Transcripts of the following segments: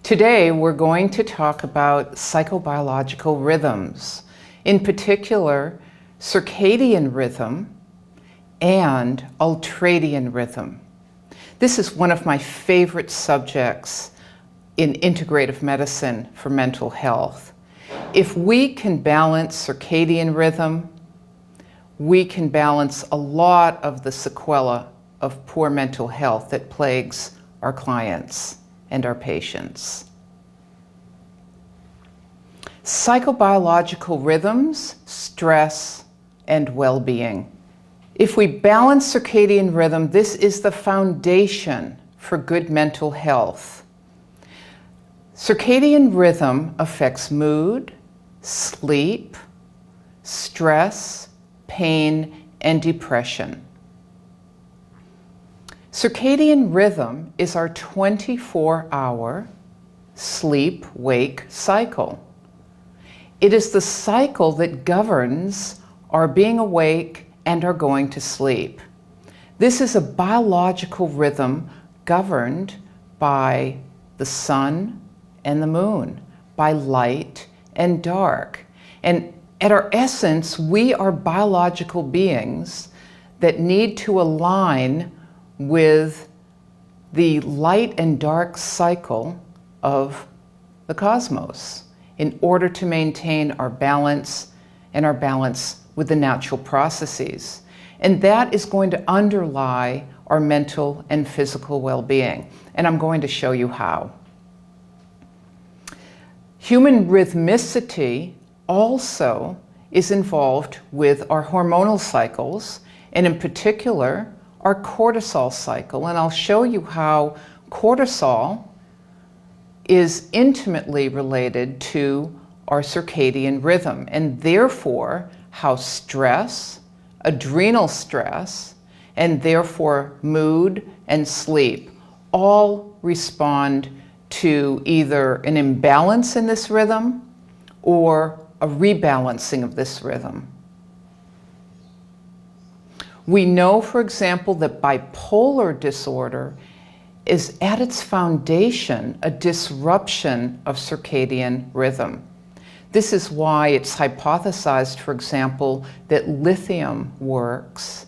Today we're going to talk about psychobiological rhythms, in particular circadian rhythm and ultradian rhythm. This is one of my favorite subjects in integrative medicine for mental health. If we can balance circadian rhythm, we can balance a lot of the sequela of poor mental health that plagues our clients and our patients. Psychobiological rhythms, stress, and well-being. If we balance circadian rhythm, this is the foundation for good mental health. Circadian rhythm affects mood, sleep, stress, pain, and depression. Circadian rhythm is our 24-hour sleep-wake cycle. It is the cycle that governs our being awake and our going to sleep. This is a biological rhythm governed by the sun and the moon, by light and dark. And at our essence, we are biological beings that need to align with the light and dark cycle of the cosmos in order to maintain our balance and our balance with the natural processes. And that is going to underlie our mental and physical well-being. And I'm going to show you how. Human rhythmicity also is involved with our hormonal cycles, and in particular, our cortisol cycle. And I'll show you how cortisol is intimately related to our circadian rhythm, and therefore how stress, adrenal stress, and therefore mood and sleep all respond to either an imbalance in this rhythm or a rebalancing of this rhythm. We know, for example, that bipolar disorder is at its foundation a disruption of circadian rhythm. This is why it's hypothesized, for example, that lithium works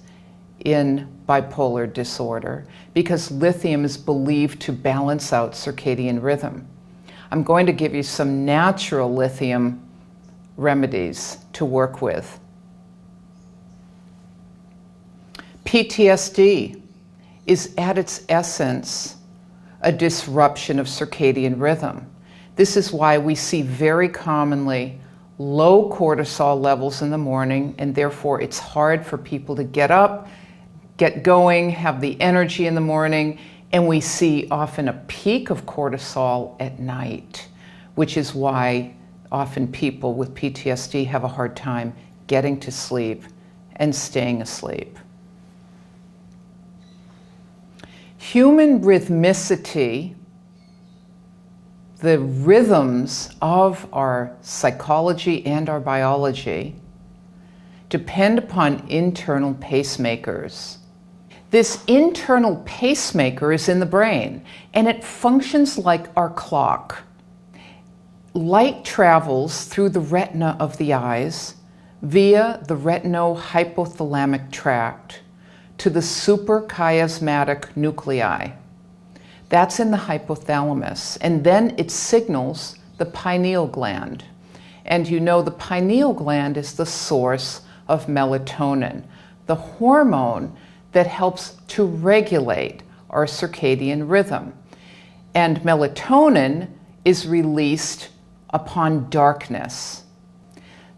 in bipolar disorder, because lithium is believed to balance out circadian rhythm. I'm going to give you some natural lithium remedies to work with. PTSD is at its essence a disruption of circadian rhythm. This is why we see very commonly low cortisol levels in the morning, and therefore it's hard for people to get up, get going, have the energy in the morning, and we see often a peak of cortisol at night, which is why often people with PTSD have a hard time getting to sleep and staying asleep. Human rhythmicity, the rhythms of our psychology and our biology, depend upon internal pacemakers. This internal pacemaker is in the brain, and it functions like our clock. Light travels through the retina of the eyes via the retinohypothalamic tract to the suprachiasmatic nuclei. That's in the hypothalamus, and then it signals the pineal gland. And you know the pineal gland is the source of melatonin, the hormone that helps to regulate our circadian rhythm. And melatonin is released upon darkness.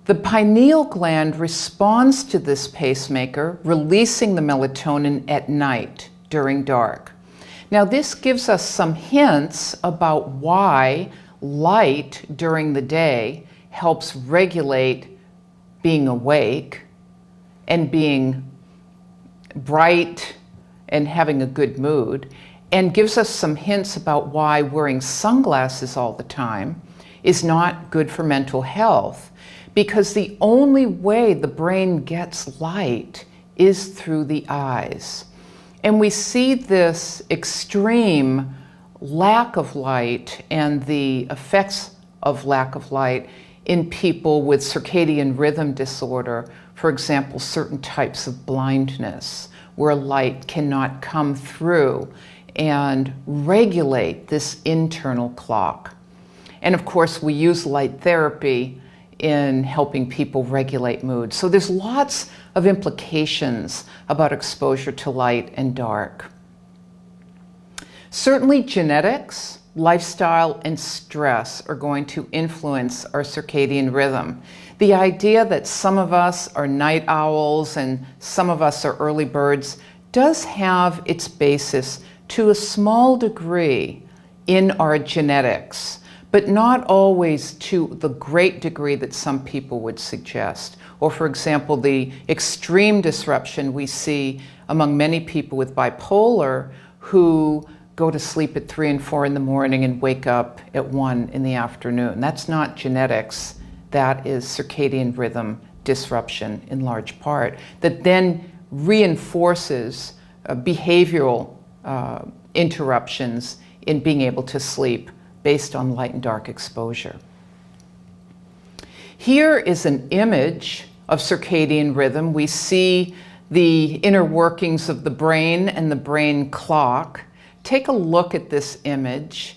The pineal gland responds to this pacemaker, releasing the melatonin at night during dark. Now, this gives us some hints about why light during the day helps regulate being awake and being bright and having a good mood, and gives us some hints about why wearing sunglasses all the time is not good for mental health, because the only way the brain gets light is through the eyes. And we see this extreme lack of light and the effects of lack of light in people with circadian rhythm disorder, for example, certain types of blindness, where light cannot come through and regulate this internal clock. And of course, we use light therapy in helping people regulate mood. So there's lots of implications about exposure to light and dark. Certainly genetics, lifestyle, and stress are going to influence our circadian rhythm. The idea that some of us are night owls and some of us are early birds does have its basis to a small degree in our genetics, but not always to the great degree that some people would suggest. Or for example, the extreme disruption we see among many people with bipolar who go to sleep at 3 and 4 in the morning and wake up at 1 in the afternoon. That's not genetics, that is circadian rhythm disruption in large part, that then reinforces behavioral interruptions in being able to sleep based on light and dark exposure. Here is an image of circadian rhythm. We see the inner workings of the brain and the brain clock. Take a look at this image.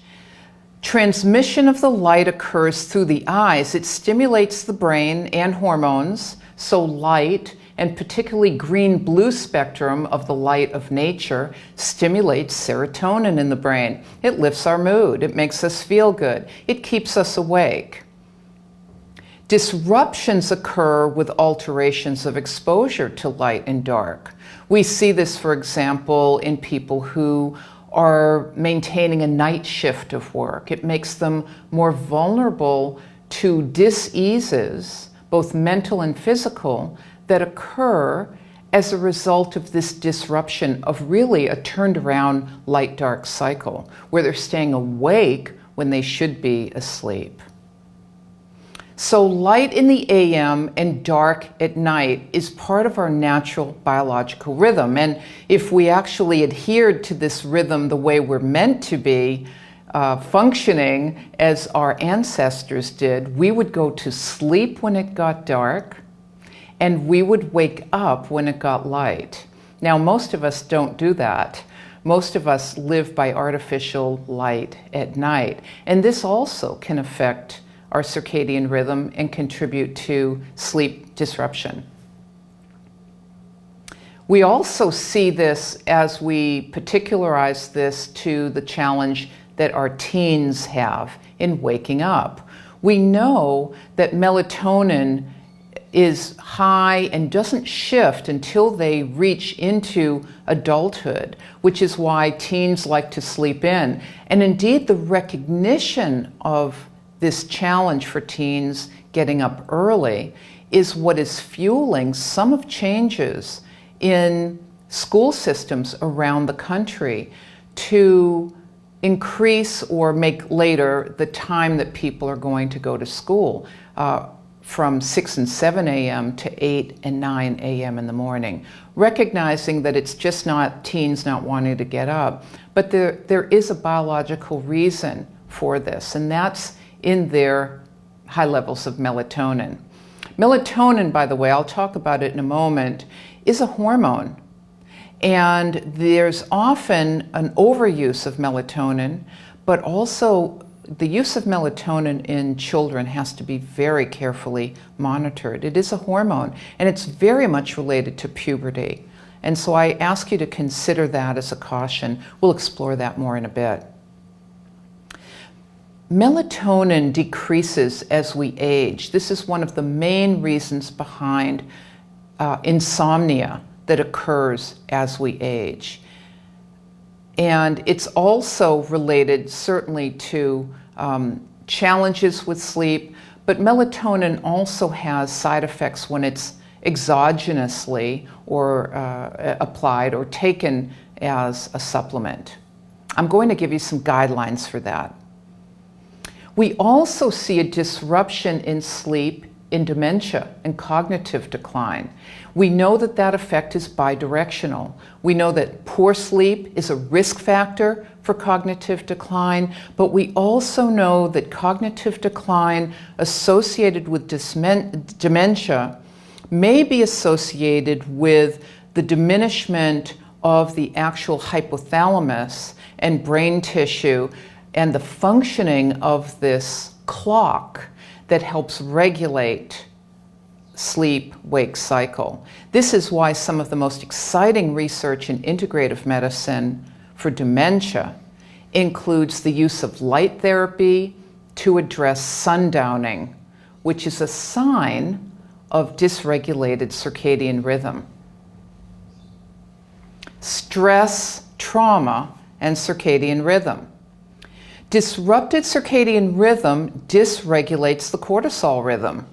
Transmission of the light occurs through the eyes. It stimulates the brain and hormones, so light, and particularly green-blue spectrum of the light of nature, stimulates serotonin in the brain. It lifts our mood. It makes us feel good. It keeps us awake. Disruptions occur with alterations of exposure to light and dark. We see this, for example, in people who are maintaining a night shift of work. It makes them more vulnerable to diseases, both mental and physical, that occur as a result of this disruption of really a turned around light-dark cycle, where they're staying awake when they should be asleep. So light in the AM and dark at night is part of our natural biological rhythm. And if we actually adhered to this rhythm the way we're meant to be, functioning as our ancestors did, we would go to sleep when it got dark, and we would wake up when it got light. Now, most of us don't do that. Most of us live by artificial light at night. And this also can affect our circadian rhythm and contribute to sleep disruption. We also see this as we particularize this to the challenge that our teens have in waking up. We know that melatonin is high and doesn't shift until they reach into adulthood, which is why teens like to sleep in. And indeed, the recognition of this challenge for teens getting up early is what is fueling some of changes in school systems around the country to increase or make later the time that people are going to go to school from 6 and 7 a.m. to 8 and 9 a.m. in the morning, recognizing that it's just not teens not wanting to get up, but there is a biological reason for this, and that's in their high levels of melatonin. Melatonin, by the way, I'll talk about it in a moment, is a hormone. And there's often an overuse of melatonin, but also the use of melatonin in children has to be very carefully monitored. It is a hormone, and it's very much related to puberty. And so I ask you to consider that as a caution. We'll explore that more in a bit. Melatonin decreases as we age. This is one of the main reasons behind insomnia that occurs as we age. And it's also related certainly to challenges with sleep, but melatonin also has side effects when it's exogenously or applied or taken as a supplement. I'm going to give you some guidelines for that. We also see a disruption in sleep in dementia and cognitive decline. We know that that effect is bidirectional. We know that poor sleep is a risk factor for cognitive decline, but we also know that cognitive decline associated with dementia may be associated with the diminishment of the actual hypothalamus and brain tissue and the functioning of this clock that helps regulate sleep-wake cycle. This is why some of the most exciting research in integrative medicine for dementia includes the use of light therapy to address sundowning, which is a sign of dysregulated circadian rhythm. Stress, trauma, and circadian rhythm. Disrupted circadian rhythm dysregulates the cortisol rhythm.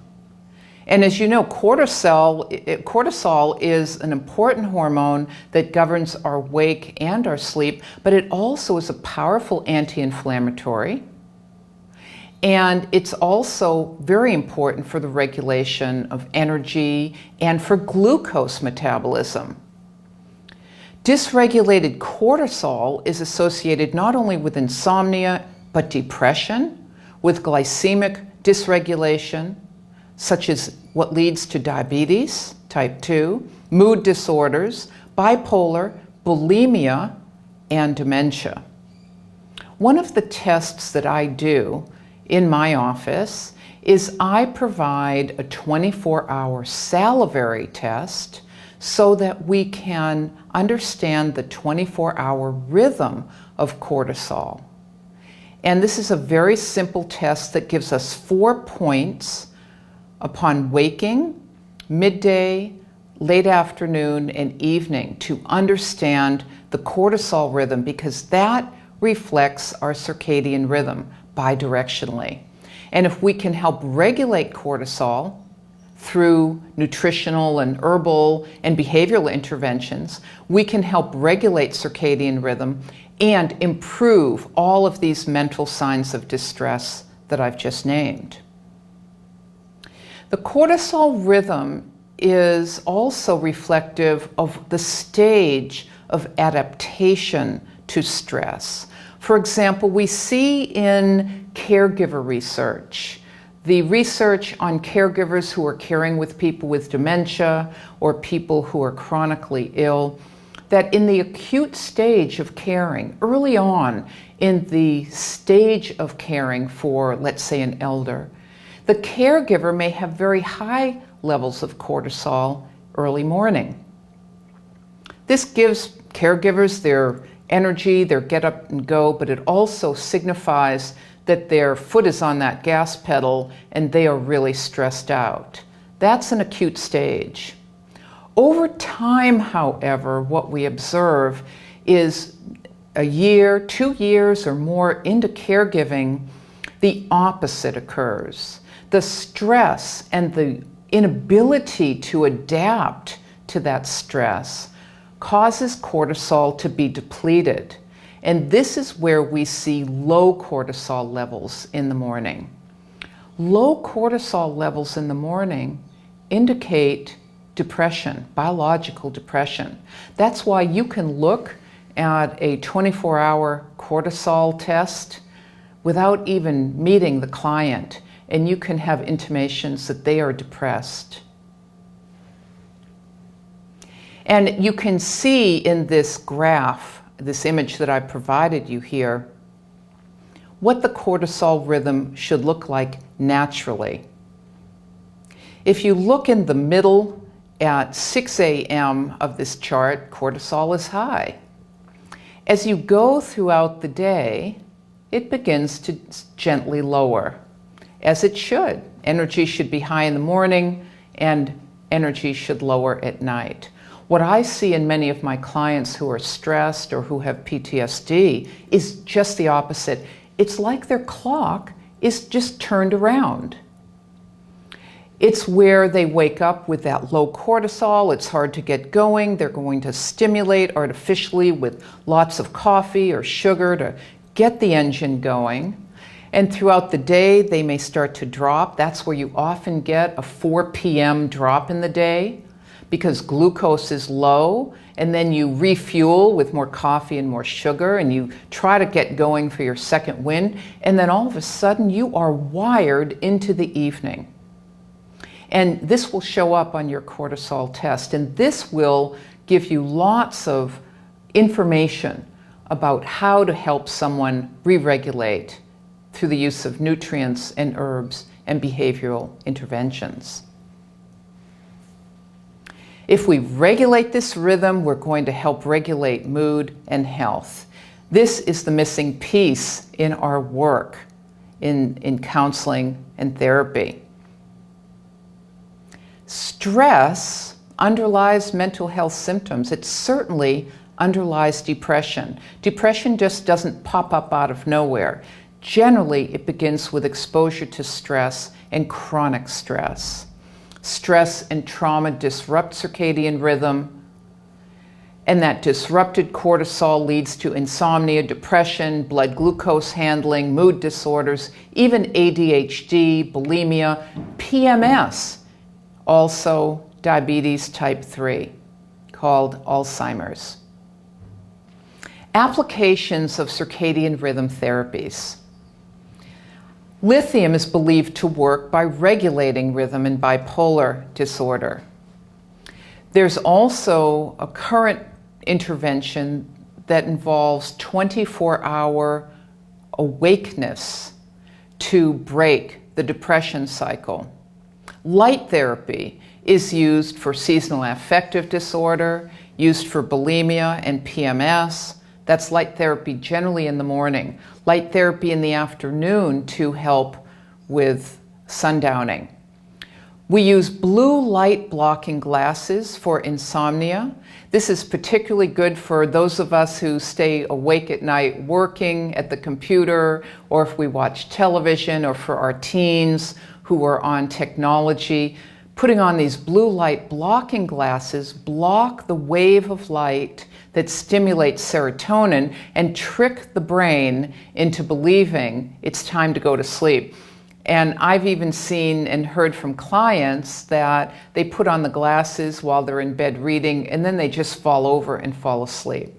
And as you know, cortisol is an important hormone that governs our wake and our sleep, but it also is a powerful anti-inflammatory. And it's also very important for the regulation of energy and for glucose metabolism. Dysregulated cortisol is associated not only with insomnia, but depression, with glycemic dysregulation, such as what leads to diabetes, type 2, mood disorders, bipolar, bulimia, and dementia. One of the tests that I do in my office is I provide a 24-hour salivary test so that we can understand the 24-hour rhythm of cortisol. And this is a very simple test that gives us 4 points upon waking, midday, late afternoon, and evening to understand the cortisol rhythm, because that reflects our circadian rhythm bidirectionally. And if we can help regulate cortisol through nutritional and herbal and behavioral interventions, we can help regulate circadian rhythm and improve all of these mental signs of distress that I've just named. The cortisol rhythm is also reflective of the stage of adaptation to stress. For example, we see in caregiver research, the research on caregivers who are caring with people with dementia or people who are chronically ill, that in the acute stage of caring, early on in the stage of caring for, let's say, an elder, the caregiver may have very high levels of cortisol early morning. This gives caregivers their energy, their get up and go, but it also signifies that their foot is on that gas pedal and they are really stressed out. That's an acute stage. Over time, however, what we observe is a year, 2 years or more into caregiving, the opposite occurs. The stress and the inability to adapt to that stress causes cortisol to be depleted. And this is where we see low cortisol levels in the morning. Low cortisol levels in the morning indicate depression, biological depression. That's why you can look at a 24-hour cortisol test without even meeting the client, and you can have intimations that they are depressed. And you can see in this graph, this image that I provided you here, what the cortisol rhythm should look like naturally. If you look in the middle at 6 a.m. of this chart, cortisol is high. As you go throughout the day, it begins to gently lower, as it should. Energy should be high in the morning, and energy should lower at night. What I see in many of my clients who are stressed or who have PTSD is just the opposite. It's like their clock is just turned around. It's where they wake up with that low cortisol, it's hard to get going, they're going to stimulate artificially with lots of coffee or sugar to get the engine going. And throughout the day, they may start to drop. That's where you often get a 4 p.m. drop in the day because glucose is low, and then you refuel with more coffee and more sugar, and you try to get going for your second wind, and then all of a sudden you are wired into the evening. And this will show up on your cortisol test, and this will give you lots of information about how to help someone re-regulate through the use of nutrients and herbs and behavioral interventions. If we regulate this rhythm, we're going to help regulate mood and health. This is the missing piece in our work in counseling and therapy. Stress underlies mental health symptoms. It certainly underlies depression. Depression just doesn't pop up out of nowhere. Generally, it begins with exposure to stress and chronic stress. Stress and trauma disrupt circadian rhythm, and that disrupted cortisol leads to insomnia, depression, blood glucose handling, mood disorders, even ADHD, bulimia, PMS, also diabetes type 3, called Alzheimer's. Applications of circadian rhythm therapies. Lithium is believed to work by regulating rhythm in bipolar disorder. There's also a current intervention that involves 24-hour awakeness to break the depression cycle. Light therapy is used for seasonal affective disorder, used for bulimia and PMS. That's light therapy generally in the morning. Light therapy in the afternoon to help with sundowning. We use blue light blocking glasses for insomnia. This is particularly good for those of us who stay awake at night working at the computer, or if we watch television, or for our teens who are on technology. Putting on these blue light blocking glasses block the wave of light that stimulates serotonin and trick the brain into believing it's time to go to sleep. And I've even seen and heard from clients that they put on the glasses while they're in bed reading, and then they just fall over and fall asleep.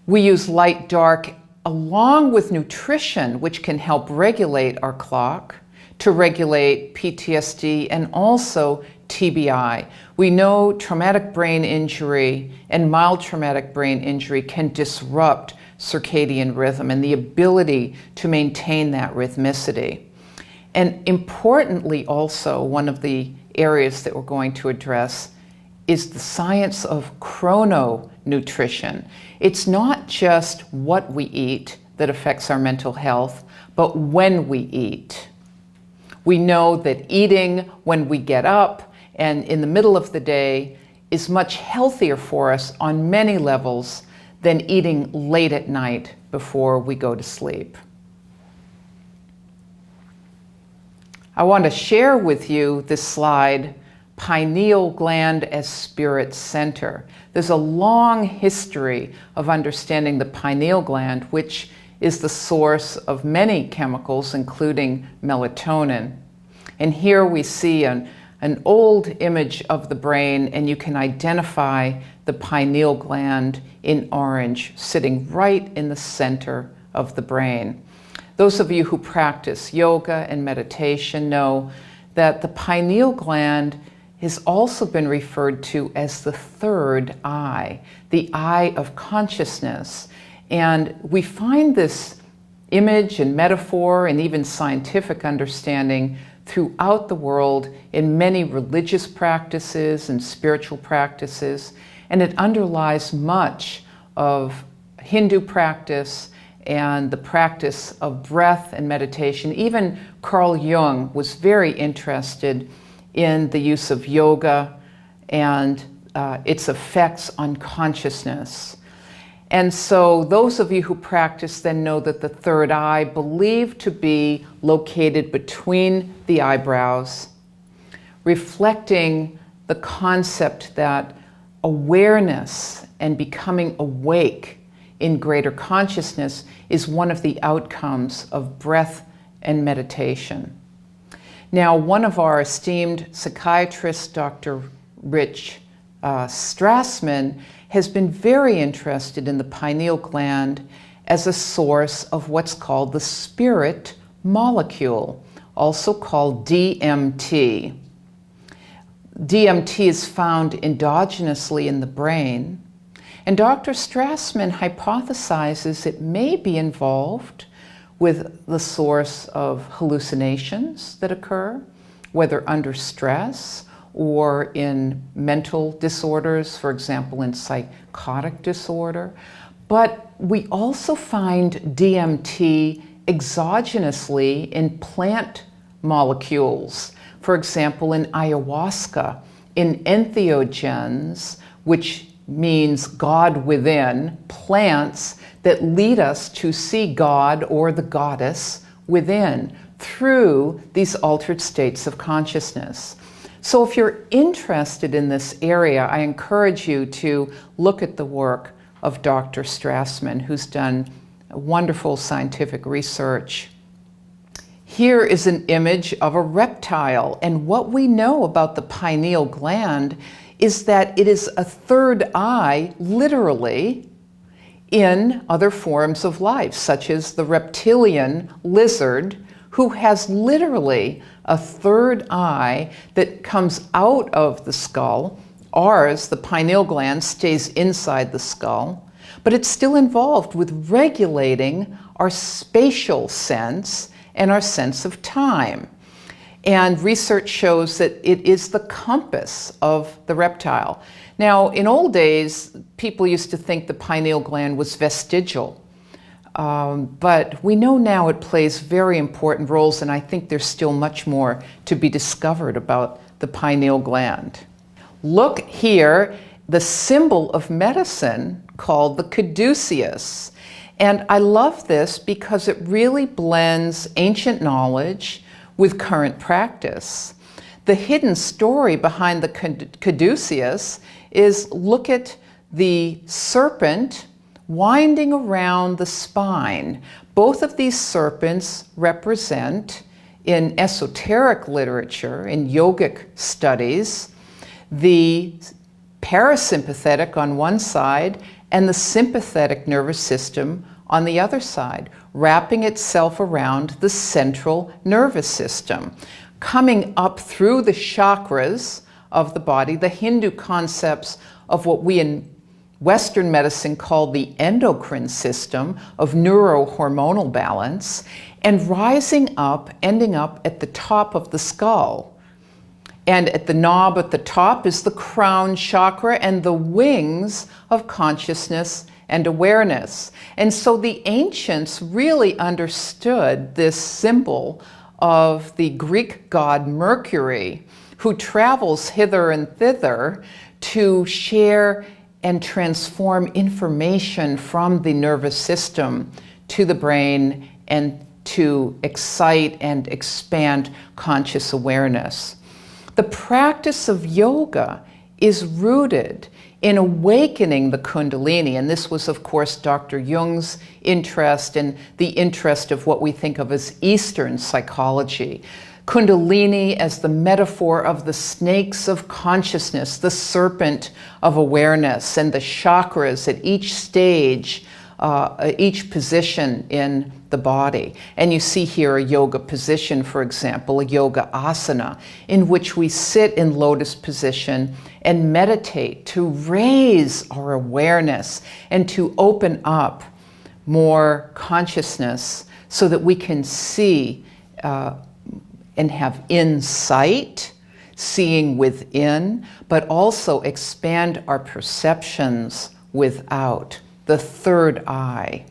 We use light dark along with nutrition, which can help regulate our clock, to regulate PTSD and also TBI. We know traumatic brain injury and mild traumatic brain injury can disrupt circadian rhythm and the ability to maintain that rhythmicity. And importantly also, one of the areas that we're going to address is the science of chrononutrition. It's not just what we eat that affects our mental health, but when we eat. We know that eating when we get up and in the middle of the day is much healthier for us on many levels than eating late at night before we go to sleep. I want to share with you this slide, pineal gland as spirit center. There's a long history of understanding the pineal gland, which is the source of many chemicals, including melatonin. And here we see an old image of the brain, and you can identify the pineal gland in orange, sitting right in the center of the brain. Those of you who practice yoga and meditation know that the pineal gland has also been referred to as the third eye, the eye of consciousness. And we find this image and metaphor and even scientific understanding throughout the world in many religious practices and spiritual practices, and it underlies much of Hindu practice and the practice of breath and meditation. Even Carl Jung was very interested in the use of yoga and its effects on consciousness. And so those of you who practice then know that the third eye, believed to be located between the eyebrows, reflecting the concept that awareness and becoming awake in greater consciousness is one of the outcomes of breath and meditation. Now, one of our esteemed psychiatrists, Dr. Rich Strassman, has been very interested in the pineal gland as a source of what's called the spirit molecule, also called DMT. DMT is found endogenously in the brain, and Dr. Strassman hypothesizes it may be involved with the source of hallucinations that occur, whether under stress or in mental disorders, for example, in psychotic disorder. But we also find DMT exogenously in plant molecules, for example, in ayahuasca, in entheogens, which means God within, plants that lead us to see God or the goddess within through these altered states of consciousness. So if you're interested in this area, I encourage you to look at the work of Dr. Strassman, who's done wonderful scientific research. Here is an image of a reptile, and what we know about the pineal gland is that it is a third eye, literally, in other forms of life, such as the reptilian lizard, who has literally a third eye that comes out of the skull. Ours, the pineal gland, stays inside the skull, but it's still involved with regulating our spatial sense and our sense of time. And research shows that it is the compass of the reptile. Now, in old days, people used to think the pineal gland was vestigial. But we know now it plays very important roles, and I think there's still much more to be discovered about the pineal gland. Look here, the symbol of medicine called the caduceus. And I love this because it really blends ancient knowledge with current practice. The hidden story behind the caduceus is, look at the serpent winding around the spine. Both of these serpents represent, in esoteric literature, in yogic studies, the parasympathetic on one side and the sympathetic nervous system on the other side, wrapping itself around the central nervous system, coming up through the chakras of the body, the Hindu concepts of what we in Western medicine call the endocrine system of neurohormonal balance, and rising up, ending up at the top of the skull. And at the knob at the top is the crown chakra and the wings of consciousness and awareness. And so the ancients really understood this symbol of the Greek god Mercury, who travels hither and thither to share and transform information from the nervous system to the brain and to excite and expand conscious awareness. The practice of yoga is rooted in awakening the Kundalini, and this was, of course, Dr. Jung's interest and the interest of what we think of as Eastern psychology. Kundalini as the metaphor of the snakes of consciousness, the serpent of awareness, and the chakras at each stage, each position in the body. And you see here a yoga position, for example, a yoga asana, in which we sit in lotus position and meditate to raise our awareness and to open up more consciousness so that we can see and have insight, seeing within, but also expand our perceptions without, the third eye.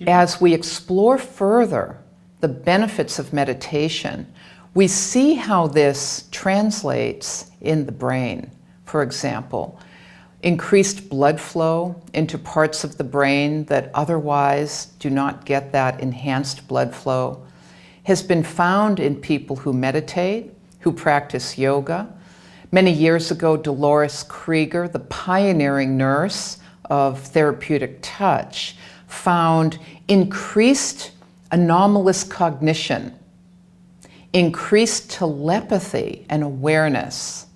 As we explore further the benefits of meditation, we see how this translates in the brain. For example, increased blood flow into parts of the brain that otherwise do not get that enhanced blood flow has been found in people who meditate, who practice yoga. Many years ago, Dolores Krieger, the pioneering nurse of therapeutic touch found increased anomalous cognition, increased telepathy and awareness,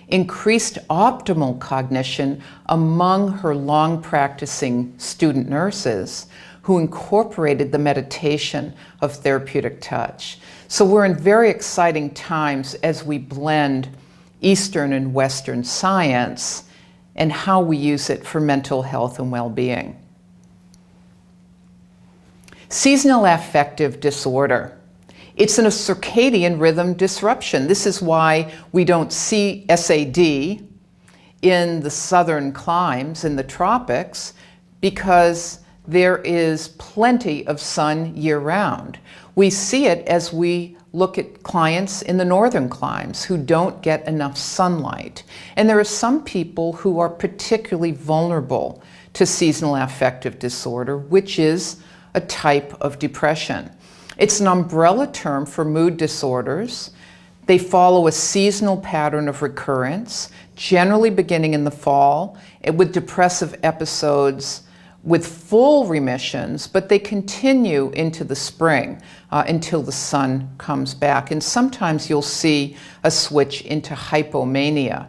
increased optimal cognition among her long-practicing student nurses who incorporated the meditation of therapeutic touch. So we're in very exciting times as we blend Eastern and Western science and how we use it for mental health and well-being. Seasonal affective disorder. It's a circadian rhythm disruption. This is why we don't see SAD in the southern climes, in the tropics, because there is plenty of sun year-round. We see it as we look at clients in the northern climes who don't get enough sunlight. And there are some people who are particularly vulnerable to seasonal affective disorder, which is a type of depression. It's an umbrella term for mood disorders. They follow a seasonal pattern of recurrence, generally beginning in the fall, with depressive episodes with full remissions, but they continue into the spring until the sun comes back. And sometimes you'll see a switch into hypomania.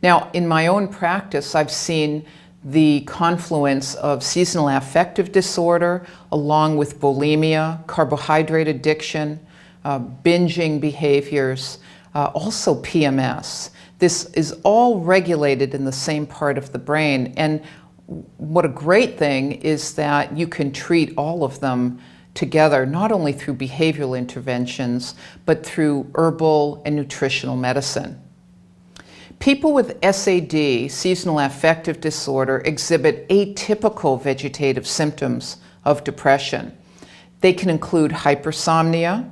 Now, in my own practice, I've seen the confluence of seasonal affective disorder along with bulimia, carbohydrate addiction, binging behaviors, also PMS. This is all regulated in the same part of the brain. And what a great thing is that you can treat all of them together, not only through behavioral interventions, but through herbal and nutritional medicine. People with SAD, seasonal affective disorder, exhibit atypical vegetative symptoms of depression. They can include hypersomnia,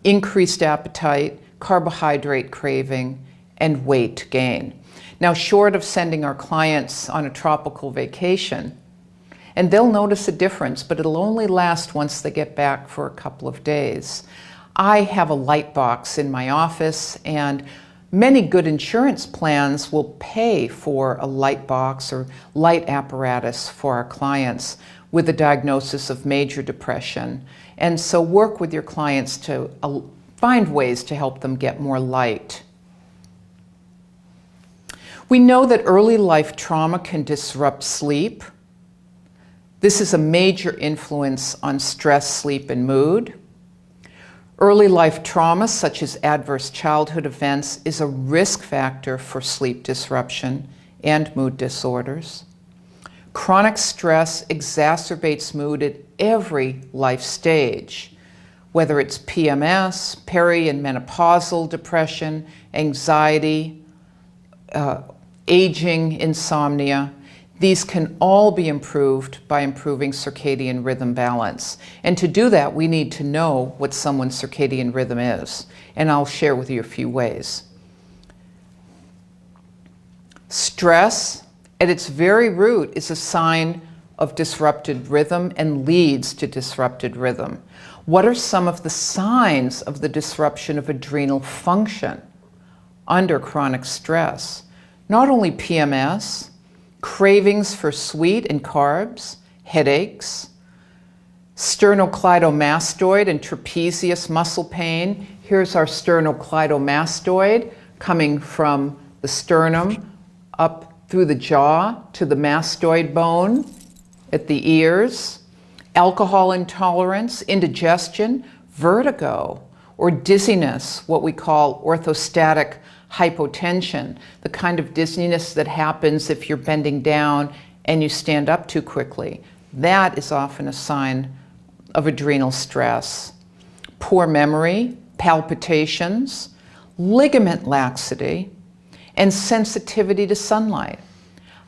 increased appetite, carbohydrate craving, and weight gain. Now, short of sending our clients on a tropical vacation, and they'll notice a difference, but it'll only last once they get back for a couple of days. I have a light box in my office, and many good insurance plans will pay for a light box or light apparatus for our clients with a diagnosis of major depression. And so work with your clients to find ways to help them get more light. We know that early life trauma can disrupt sleep. This is a major influence on stress, sleep, and mood. Early life trauma, such as adverse childhood events, is a risk factor for sleep disruption and mood disorders. Chronic stress exacerbates mood at every life stage, whether it's PMS, peri and menopausal depression, anxiety, aging, insomnia. These can all be improved by improving circadian rhythm balance. And to do that, we need to know what someone's circadian rhythm is. And I'll share with you a few ways. Stress, at its very root, is a sign of disrupted rhythm and leads to disrupted rhythm. What are some of the signs of the disruption of adrenal function under chronic stress? Not only PMS, cravings for sweet and carbs, headaches, sternocleidomastoid and trapezius muscle pain. Here's our sternocleidomastoid coming from the sternum up through the jaw to the mastoid bone at the ears. Alcohol intolerance, indigestion, vertigo, or dizziness, what we call orthostatic hypotension, the kind of dizziness that happens if you're bending down and you stand up too quickly. That is often a sign of adrenal stress. Poor memory, palpitations, ligament laxity, and sensitivity to sunlight.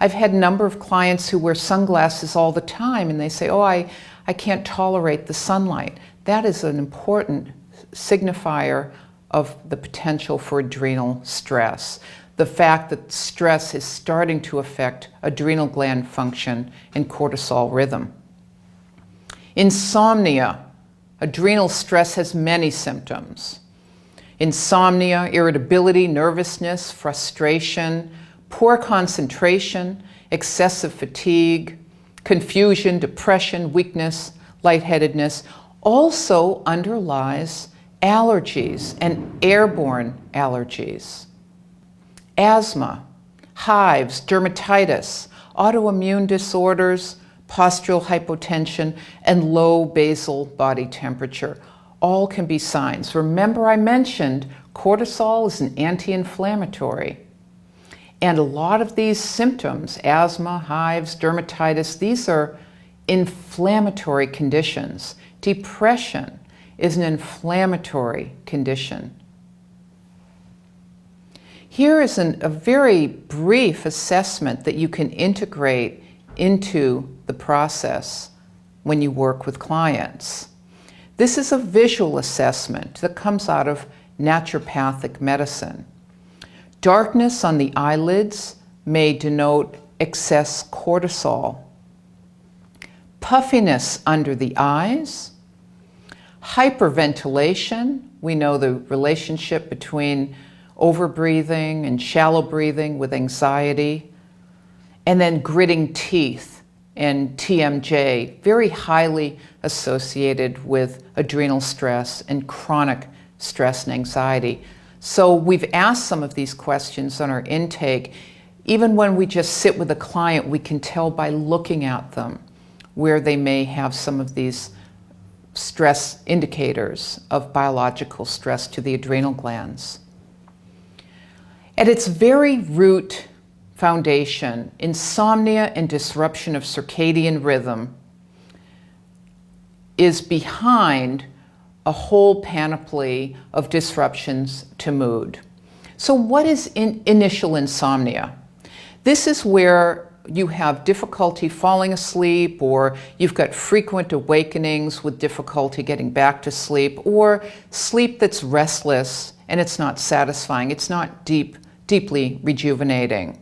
I've had a number of clients who wear sunglasses all the time and they say, oh, I can't tolerate the sunlight. That is an important signifier of the potential for adrenal stress. The fact that stress is starting to affect adrenal gland function and cortisol rhythm. Insomnia. Adrenal stress has many symptoms. Insomnia, irritability, nervousness, frustration, Poor concentration, excessive fatigue, confusion, depression, weakness, lightheadedness also underlies allergies and airborne allergies. Asthma, hives, dermatitis, autoimmune disorders, postural hypotension, and low basal body temperature all can be signs. Remember, I mentioned cortisol is an anti-inflammatory. And a lot of these symptoms, asthma, hives, dermatitis, these are inflammatory conditions. Depression is an inflammatory condition. Here is a very brief assessment that you can integrate into the process when you work with clients. This is a visual assessment that comes out of naturopathic medicine. Darkness on the eyelids may denote excess cortisol. Puffiness under the eyes. Hyperventilation, we know the relationship between overbreathing and shallow breathing with anxiety. And then gritting teeth and TMJ, very highly associated with adrenal stress and chronic stress and anxiety. So we've asked some of these questions on our intake. Even when we just sit with a client, we can tell by looking at them where they may have some of these stress indicators of biological stress to the adrenal glands. At its very root foundation, insomnia and disruption of circadian rhythm is behind a whole panoply of disruptions to mood. So what is initial insomnia? This is where you have difficulty falling asleep, or you've got frequent awakenings with difficulty getting back to sleep, or sleep that's restless and it's not satisfying, it's not deeply rejuvenating.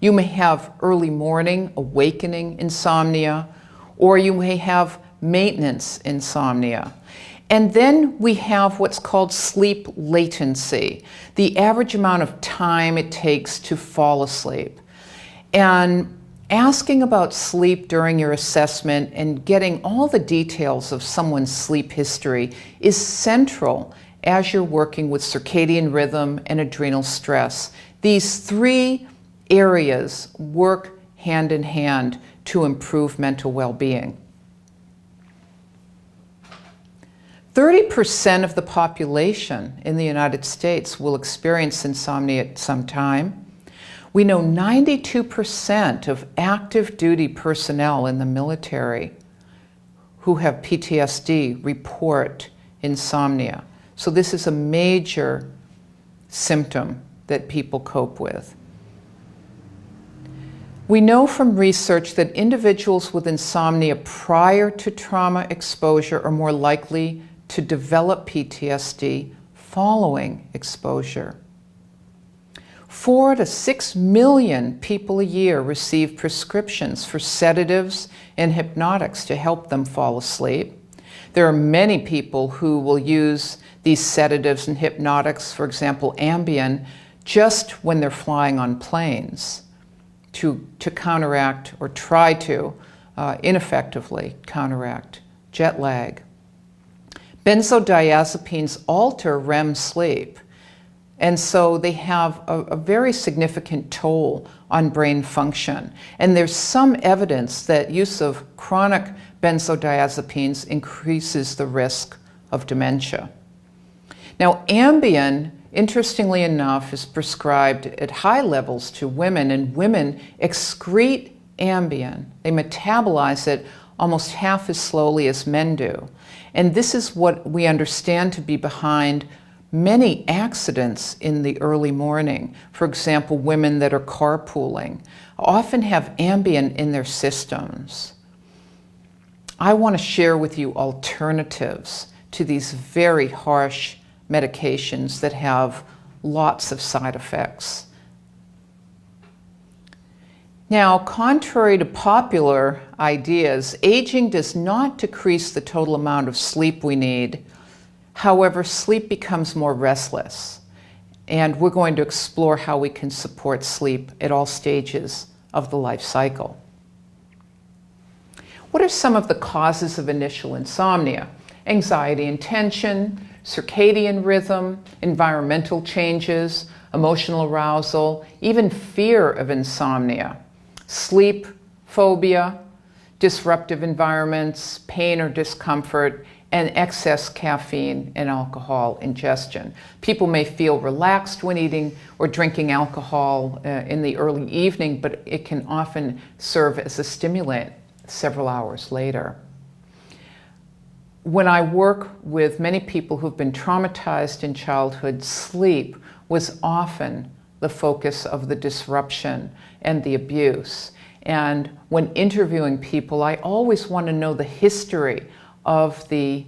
You may have early morning awakening insomnia, or you may have maintenance insomnia. And then we have what's called sleep latency, the average amount of time it takes to fall asleep. And asking about sleep during your assessment and getting all the details of someone's sleep history is central as you're working with circadian rhythm and adrenal stress. These three areas work hand in hand to improve mental well-being. 30% of the population in the United States will experience insomnia at some time. We know 92% of active duty personnel in the military who have PTSD report insomnia. So this is a major symptom that people cope with. We know from research that individuals with insomnia prior to trauma exposure are more likely to develop PTSD following exposure. 4 to 6 million people a year receive prescriptions for sedatives and hypnotics to help them fall asleep. There are many people who will use these sedatives and hypnotics, for example, Ambien, just when they're flying on planes to counteract or try to ineffectively counteract jet lag. Benzodiazepines alter REM sleep, and so they have a very significant toll on brain function. And there's some evidence that use of chronic benzodiazepines increases the risk of dementia. Now, Ambien, interestingly enough, is prescribed at high levels to women, and women excrete Ambien. They metabolize it almost half as slowly as men do. And this is what we understand to be behind many accidents in the early morning. For example, women that are carpooling often have Ambien in their systems. I want to share with you alternatives to these very harsh medications that have lots of side effects. Now, contrary to popular ideas, aging does not decrease the total amount of sleep we need. However, sleep becomes more restless. And we're going to explore how we can support sleep at all stages of the life cycle. What are some of the causes of initial insomnia? Anxiety and tension, circadian rhythm, environmental changes, emotional arousal, even fear of insomnia, sleep phobia, disruptive environments, pain or discomfort, and excess caffeine and alcohol ingestion. People may feel relaxed when eating or drinking alcohol in the early evening, but it can often serve as a stimulant several hours later. When I work with many people who've been traumatized in childhood, sleep was often the focus of the disruption and the abuse. And when interviewing people, I always want to know the history of the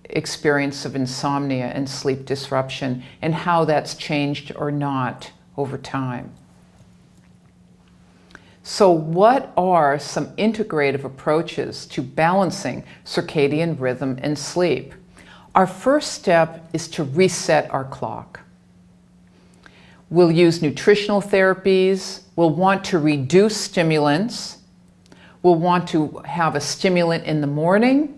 experience of insomnia and sleep disruption and how that's changed or not over time. So what are some integrative approaches to balancing circadian rhythm and sleep? Our first step is to reset our clock. We'll use nutritional therapies. We'll want to reduce stimulants. We'll want to have a stimulant in the morning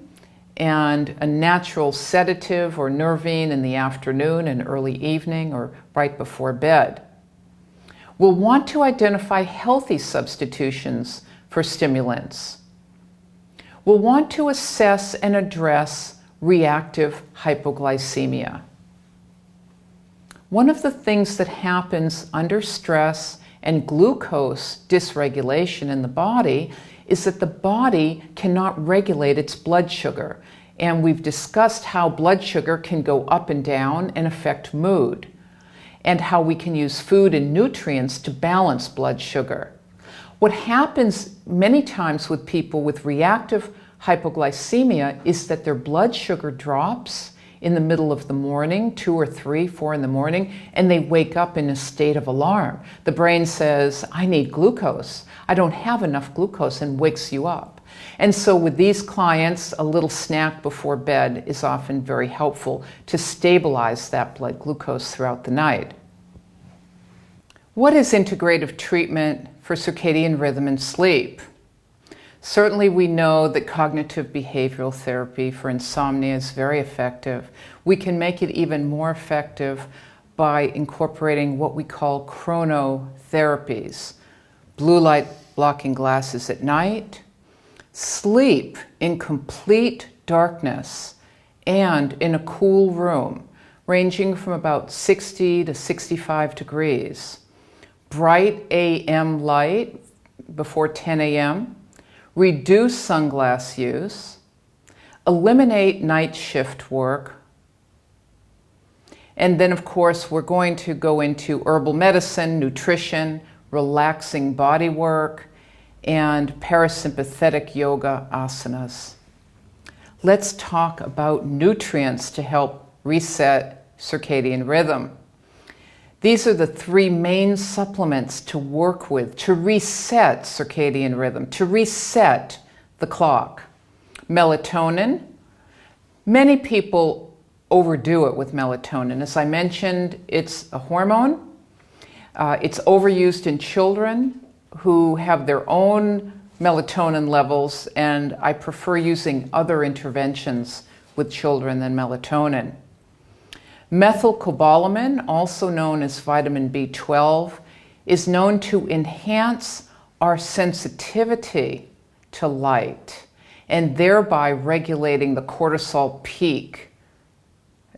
and a natural sedative or nervine in the afternoon and early evening or right before bed. We'll want to identify healthy substitutions for stimulants. We'll want to assess and address reactive hypoglycemia. One of the things that happens under stress and glucose dysregulation in the body is that the body cannot regulate its blood sugar. And we've discussed how blood sugar can go up and down and affect mood, and how we can use food and nutrients to balance blood sugar. What happens many times with people with reactive hypoglycemia is that their blood sugar drops in the middle of the morning, 2 or 3, 4 in the morning, and they wake up in a state of alarm. The brain says, I need glucose. I don't have enough glucose, and wakes you up. And so with these clients, a little snack before bed is often very helpful to stabilize that blood glucose throughout the night. What is integrative treatment for circadian rhythm and sleep? Certainly we know that cognitive behavioral therapy for insomnia is very effective. We can make it even more effective by incorporating what we call chronotherapies. Blue light blocking glasses at night, sleep in complete darkness and in a cool room, ranging from about 60 to 65 degrees. Bright AM light before 10 a.m., reduce sunglass use, eliminate night shift work, and then of course we're going to go into herbal medicine, nutrition, relaxing body work, and parasympathetic yoga asanas. Let's talk about nutrients to help reset circadian rhythm. These are the 3 main supplements to work with to reset circadian rhythm, to reset the clock. Melatonin. Many people overdo it with melatonin. As I mentioned, it's a hormone. It's overused in children who have their own melatonin levels, and I prefer using other interventions with children than melatonin. Methylcobalamin, also known as vitamin B12, is known to enhance our sensitivity to light and thereby regulating the cortisol peak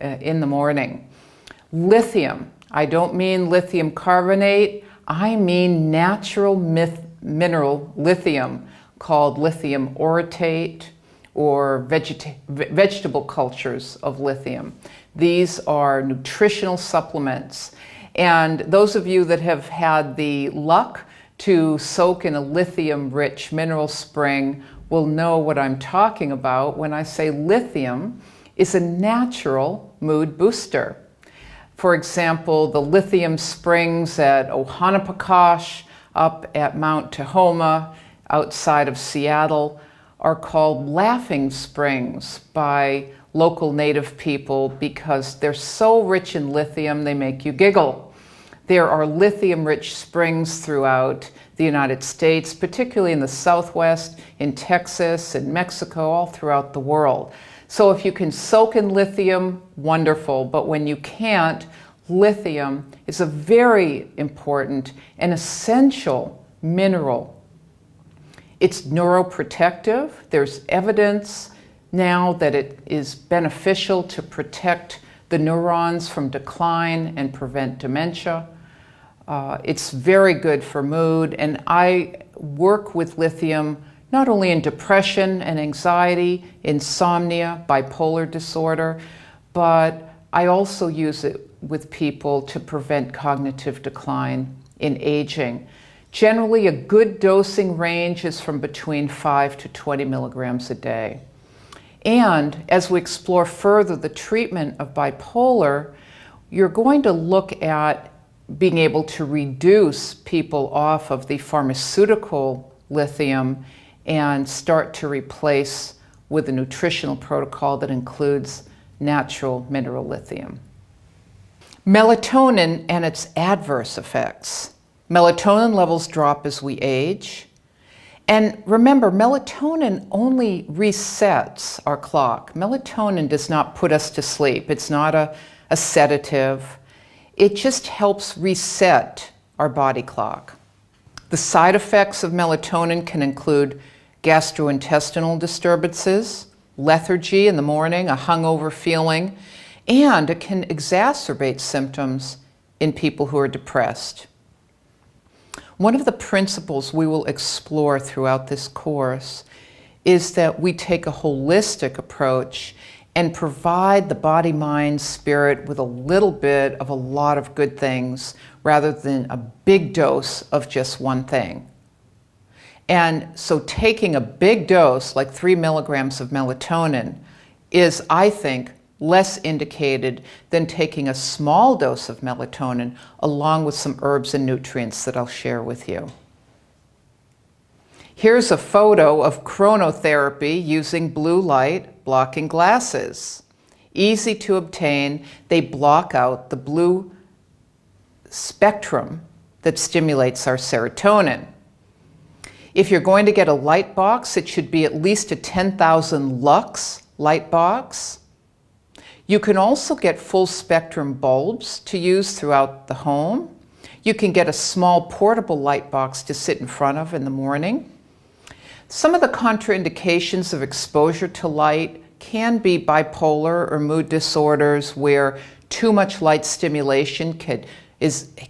in the morning. Lithium, I don't mean lithium carbonate, I mean natural mineral lithium called lithium orotate or vegetable cultures of lithium. These are nutritional supplements. And those of you that have had the luck to soak in a lithium-rich mineral spring will know what I'm talking about when I say lithium is a natural mood booster. For example, the lithium springs at Ohanapekosh up at Mount Tahoma outside of Seattle are called laughing springs by local native people because they're so rich in lithium, they make you giggle. There are lithium-rich springs throughout the United States, particularly in the Southwest, in Texas, in Mexico, all throughout the world. So if you can soak in lithium, wonderful, but when you can't, lithium is a very important and essential mineral. It's neuroprotective. There's evidence now that it is beneficial to protect the neurons from decline and prevent dementia. It's very good for mood, and I work with lithium not only in depression and anxiety, insomnia, bipolar disorder, but I also use it with people to prevent cognitive decline in aging. Generally, a good dosing range is from between 5 to 20 milligrams a day. And as we explore further the treatment of bipolar, you're going to look at being able to reduce people off of the pharmaceutical lithium and start to replace with a nutritional protocol that includes natural mineral lithium. Melatonin and its adverse effects. Melatonin levels drop as we age. And remember, melatonin only resets our clock. Melatonin does not put us to sleep. It's not a sedative. It just helps reset our body clock. The side effects of melatonin can include gastrointestinal disturbances, lethargy in the morning, a hungover feeling, and it can exacerbate symptoms in people who are depressed. One of the principles we will explore throughout this course is that we take a holistic approach and provide the body, mind, spirit with a little bit of a lot of good things rather than a big dose of just one thing. And so taking a big dose, like 3 milligrams of melatonin, is, I think, less indicated than taking a small dose of melatonin along with some herbs and nutrients that I'll share with you. Here's a photo of chronotherapy using blue light blocking glasses. Easy to obtain. They block out the blue spectrum that stimulates our serotonin. If you're going to get a light box, it should be at least a 10,000 lux light box. You can also get full spectrum bulbs to use throughout the home. You can get a small portable light box to sit in front of in the morning. Some of the contraindications of exposure to light can be bipolar or mood disorders where too much light stimulation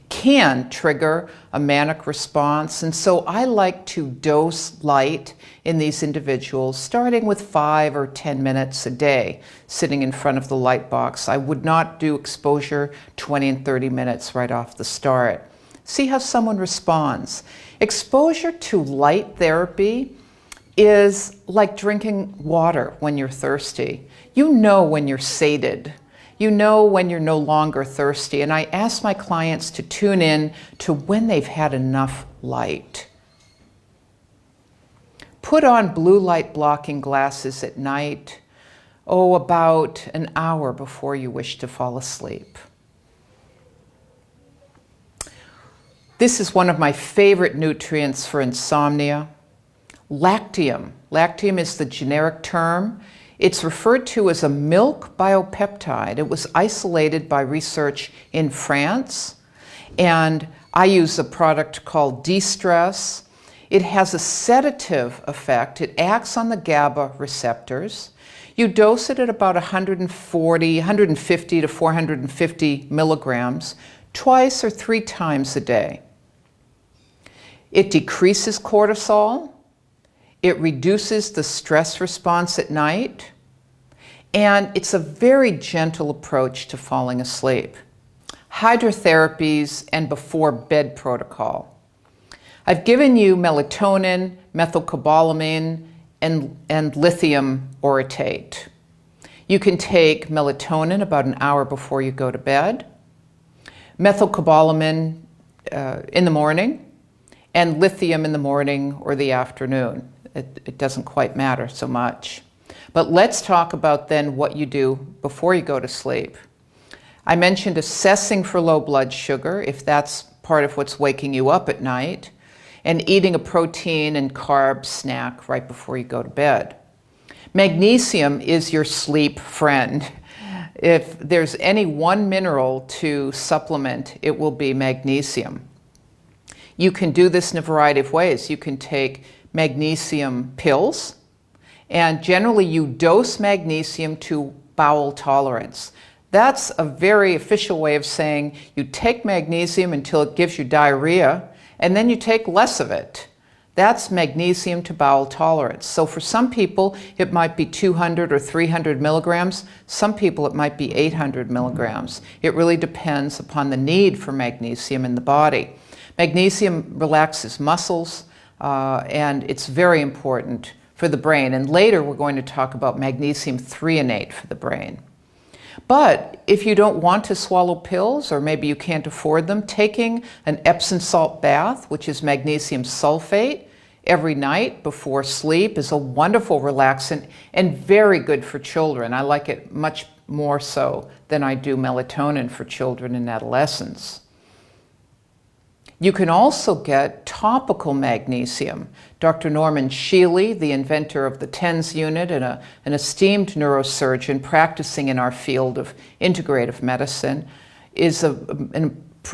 can trigger a manic response. And so I like to dose light in these individuals, starting with 5 or 10 minutes a day, sitting in front of the light box. I would not do exposure 20 and 30 minutes right off the start. See how someone responds. Exposure to light therapy is like drinking water when you're thirsty. You know when you're sated. You know when you're no longer thirsty. And I ask my clients to tune in to when they've had enough light. Put on blue light blocking glasses at night, about an hour before you wish to fall asleep. This is one of my favorite nutrients for insomnia. Lactium. Lactium is the generic term. It's referred to as a milk biopeptide. It was isolated by research in France, and I use a product called De-Stress. It has a sedative effect. It acts on the GABA receptors. You dose it at about 150 to 450 milligrams twice or 3 times a day. It decreases cortisol. It reduces the stress response at night, and it's a very gentle approach to falling asleep. Hydrotherapies and before bed protocol. I've given you melatonin, methylcobalamin, and lithium orotate. You can take melatonin about an hour before you go to bed, methylcobalamin in the morning, and lithium in the morning or the afternoon. It doesn't quite matter so much. But let's talk about then what you do before you go to sleep. I mentioned assessing for low blood sugar, if that's part of what's waking you up at night, and eating a protein and carb snack right before you go to bed. Magnesium is your sleep friend. If there's any one mineral to supplement, it will be magnesium. You can do this in a variety of ways. You can take magnesium pills, and generally you dose magnesium to bowel tolerance. That's a very official way of saying you take magnesium until it gives you diarrhea, and then you take less of it. That's magnesium to bowel tolerance. So for some people, it might be 200 or 300 milligrams. Some people, it might be 800 milligrams. It really depends upon the need for magnesium in the body. Magnesium relaxes muscles, and it's very important for the brain. And later, we're going to talk about magnesium threonate for the brain. But if you don't want to swallow pills, or maybe you can't afford them, taking an Epsom salt bath, which is magnesium sulfate, every night before sleep is a wonderful relaxant and very good for children. I like it much more so than I do melatonin for children and adolescents. You can also get topical magnesium. Dr. Norman Shealy, the inventor of the TENS unit and an esteemed neurosurgeon practicing in our field of integrative medicine, is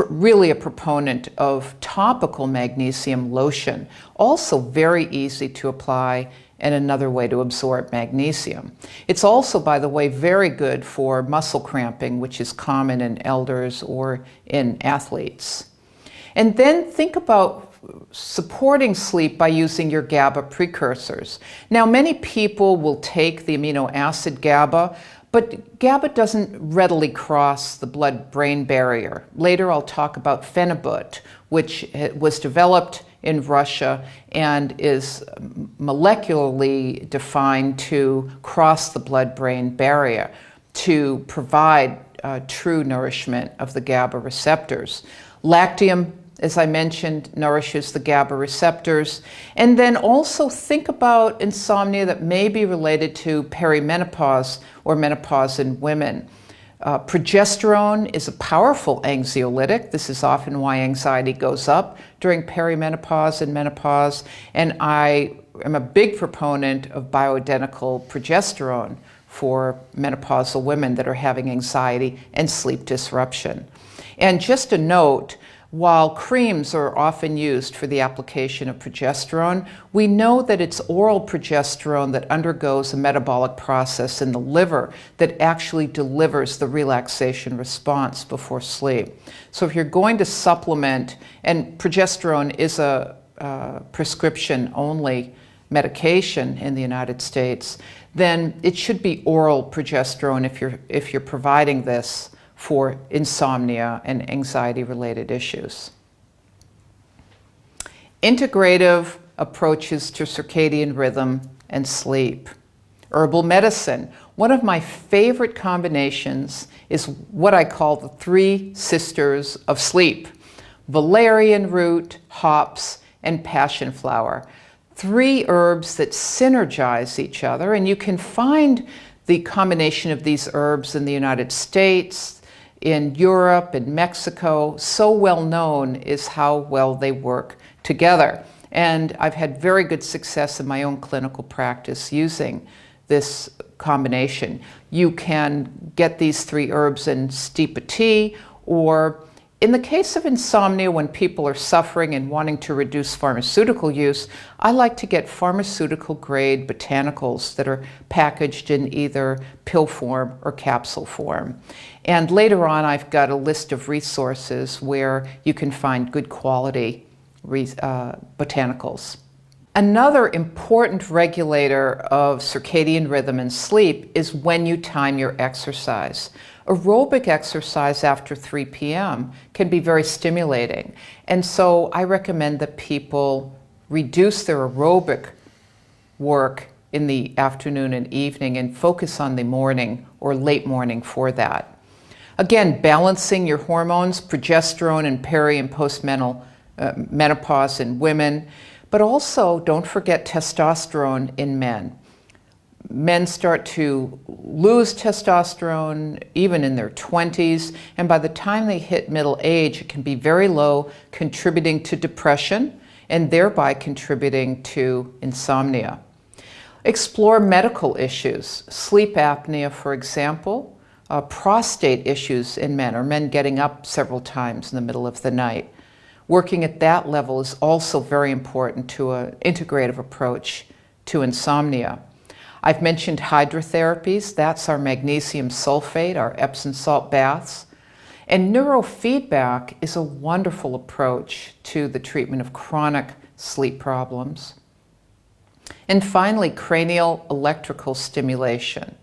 really a proponent of topical magnesium lotion. Also very easy to apply and another way to absorb magnesium. It's also, by the way, very good for muscle cramping, which is common in elders or in athletes. And then think about supporting sleep by using your GABA precursors. Now, many people will take the amino acid GABA, but GABA doesn't readily cross the blood-brain barrier. Later, I'll talk about phenibut, which was developed in Russia and is molecularly defined to cross the blood-brain barrier to provide true nourishment of the GABA receptors. Lactium, as I mentioned, nourishes the GABA receptors. And then also think about insomnia that may be related to perimenopause or menopause in women. Progesterone is a powerful anxiolytic. This is often why anxiety goes up during perimenopause and menopause. And I am a big proponent of bioidentical progesterone for menopausal women that are having anxiety and sleep disruption. And just a note, while creams are often used for the application of progesterone, we know that it's oral progesterone that undergoes a metabolic process in the liver that actually delivers the relaxation response before sleep. So if you're going to supplement, and progesterone is a prescription-only medication in the United States, then it should be oral progesterone if you're providing this for insomnia and anxiety-related issues. Integrative approaches to circadian rhythm and sleep. Herbal medicine. One of my favorite combinations is what I call the three sisters of sleep: valerian root, hops, and passion flower. Three herbs that synergize each other, and you can find the combination of these herbs in the United States, in Europe, in Mexico. So well known is how well they work together. And I've had very good success in my own clinical practice using this combination. You can get these three herbs and steep a tea, or in the case of insomnia, when people are suffering and wanting to reduce pharmaceutical use, I like to get pharmaceutical-grade botanicals that are packaged in either pill form or capsule form. And later on, I've got a list of resources where you can find good quality botanicals. Another important regulator of circadian rhythm and sleep is when you time your exercise. Aerobic exercise after 3 p.m. can be very stimulating. And so I recommend that people reduce their aerobic work in the afternoon and evening and focus on the morning or late morning for that. Again, balancing your hormones, progesterone and peri and menopause in women, but also don't forget testosterone in men. Men start to lose testosterone even in their 20s, and by the time they hit middle age, it can be very low, contributing to depression and thereby contributing to insomnia. Explore medical issues, sleep apnea, for example, prostate issues in men, or men getting up several times in the middle of the night. Working at that level is also very important to an integrative approach to insomnia. I've mentioned hydrotherapies. That's our magnesium sulfate, our Epsom salt baths. And neurofeedback is a wonderful approach to the treatment of chronic sleep problems. And finally, cranial electrical stimulation.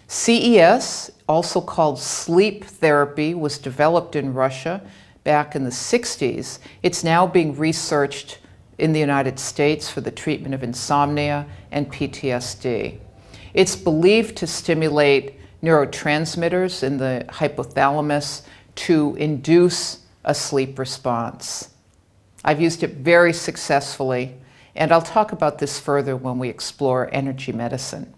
CES, also called sleep therapy, was developed in Russia back in the 60s. It's now being researched in the United States for the treatment of insomnia and PTSD. It's believed to stimulate neurotransmitters in the hypothalamus to induce a sleep response. I've used it very successfully, and I'll talk about this further when we explore energy medicine.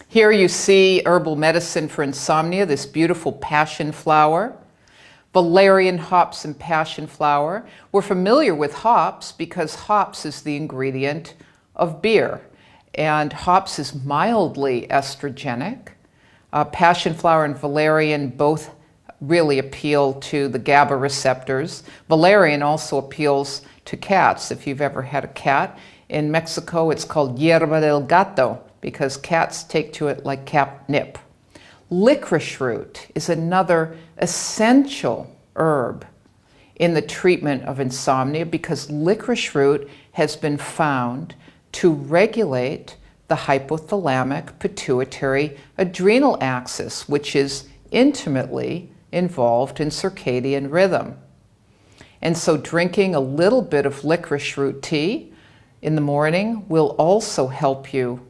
Here you see herbal medicine for insomnia, this beautiful passion flower. Valerian, hops, and passion flower. We're familiar with hops because hops is the ingredient of beer, and hops is mildly estrogenic. Passion flower and valerian both really appeal to the GABA receptors. Valerian also appeals to cats. If you've ever had a cat, in Mexico it's called hierba del gato because cats take to it like catnip. Licorice root is another essential herb in the treatment of insomnia because licorice root has been found to regulate the hypothalamic pituitary adrenal axis, which is intimately involved in circadian rhythm. And so drinking a little bit of licorice root tea in the morning will also help you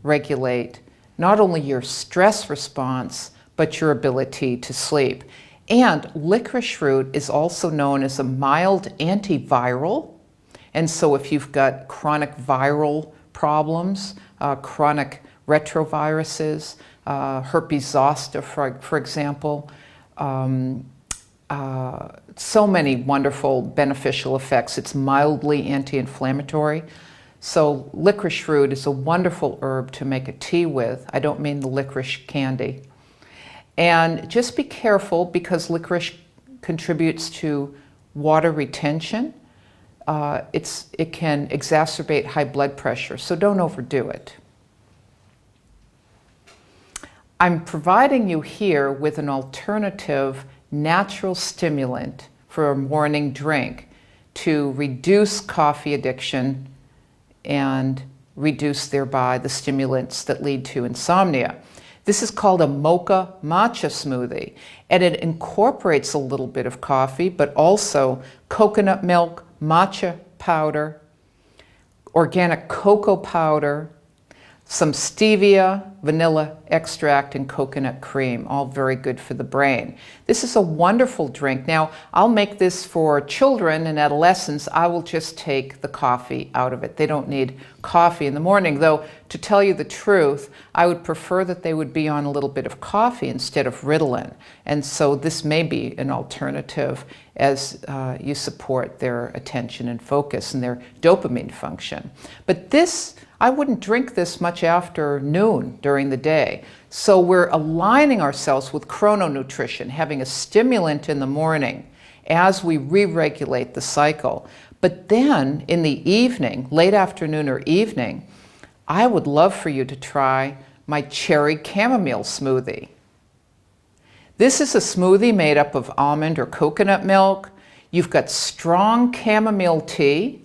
regulate not only your stress response, but your ability to sleep. And licorice root is also known as a mild antiviral. And so if you've got chronic viral problems, chronic retroviruses, herpes zoster, for example, so many wonderful beneficial effects. It's mildly anti-inflammatory. So licorice root is a wonderful herb to make a tea with. I don't mean the licorice candy. And just be careful because licorice contributes to water retention. It can exacerbate high blood pressure, so don't overdo it. I'm providing you here with an alternative natural stimulant for a morning drink to reduce coffee addiction and reduce thereby the stimulants that lead to insomnia. This is called a mocha matcha smoothie, and it incorporates a little bit of coffee, but also coconut milk, matcha powder, organic cocoa powder, some stevia, vanilla extract, and coconut cream, all very good for the brain. This is a wonderful drink. Now, I'll make this for children and adolescents. I will just take the coffee out of it. They don't need coffee in the morning, though, to tell you the truth, I would prefer that they would be on a little bit of coffee instead of Ritalin. And so this may be an alternative as you support their attention and focus and their dopamine function. But this, I wouldn't drink this much after noon during the day. So we're aligning ourselves with chrononutrition, having a stimulant in the morning as we re-regulate the cycle. But then in the evening, late afternoon or evening, I would love for you to try my cherry chamomile smoothie. This is a smoothie made up of almond or coconut milk. You've got strong chamomile tea,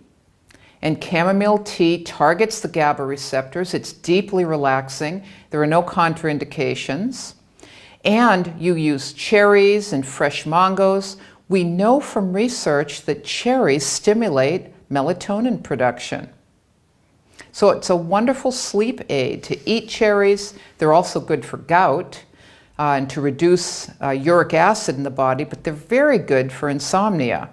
and chamomile tea targets the GABA receptors. It's deeply relaxing. There are no contraindications. And you use cherries and fresh mangoes. We know from research that cherries stimulate melatonin production. So it's a wonderful sleep aid to eat cherries. They're also good for gout and to reduce uric acid in the body, but they're very good for insomnia.